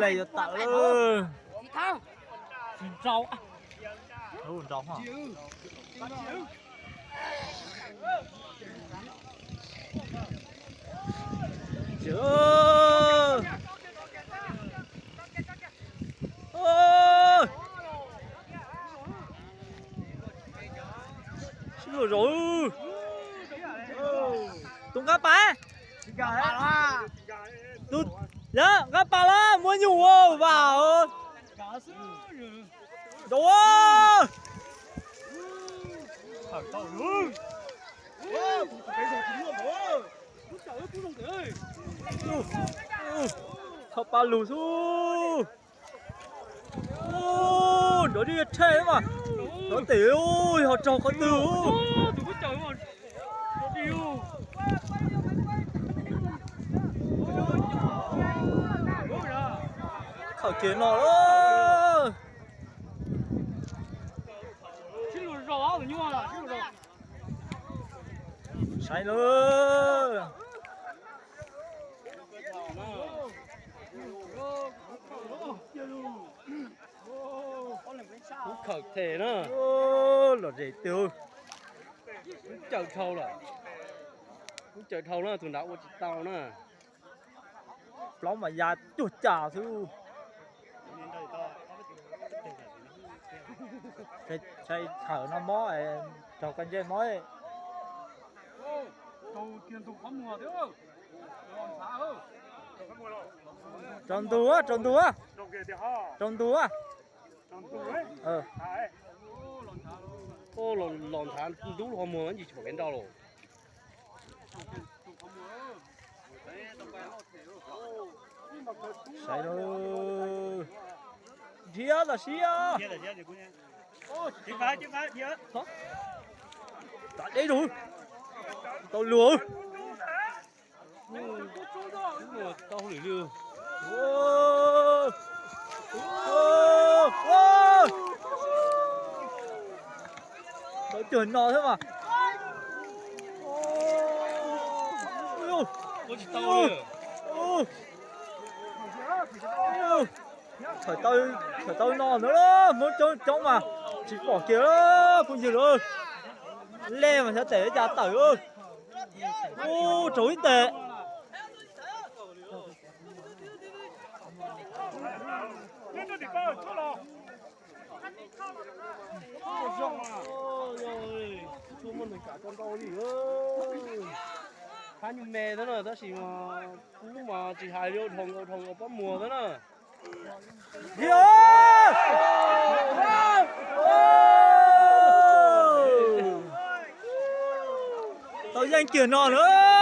này cho tạo luôn. Rau. Đâu rau hả? Chưa. Ôi. Chưa rồi. Tung cá bá. Tung. Dạ, cá bá lá muốn nhủ vào. Đồ ơi. Thập ba lù su. Nó đi chơi mà. Nó tiểu, họ trò có tiểu. Khẩu kiến nó đó. Sai nữa. Khẩu thể nữa. Ô, nó dễ tiêu. Chợ thâu là. Chợ thâu nữa, tụi nào có tao nữa. Lóng mà ra chuột chả thứ. Chạy thở nó mó cho con dê mó. Tròn tù á, tròn tù á. Tròn tù á. Ô, lòn thán đúng họ mua gì chụp cái đâu rồi. Sai rồi. Chia là chia. Chứ phải, chia. Tại đây rồi. Tao lừa. Tao không lừa. Ô. Tao chuẩn nó thế mà. Có chỉ tao lừa. Phải tao nó nữa đó, muốn trông mà chỉ bỏ kia đó, không gì nữa. Lê mà sẽ tể ra tẩy ơi. Ô, chối tệ. Rồi, chúng mình cả con tao gì ơi. Hai nhung mẹ đó là chỉ mà cú mà chỉ hai đứa thòng ở bắp mùa đó nè. Đi ơi! Tao nhanh kiểu nọ nữa.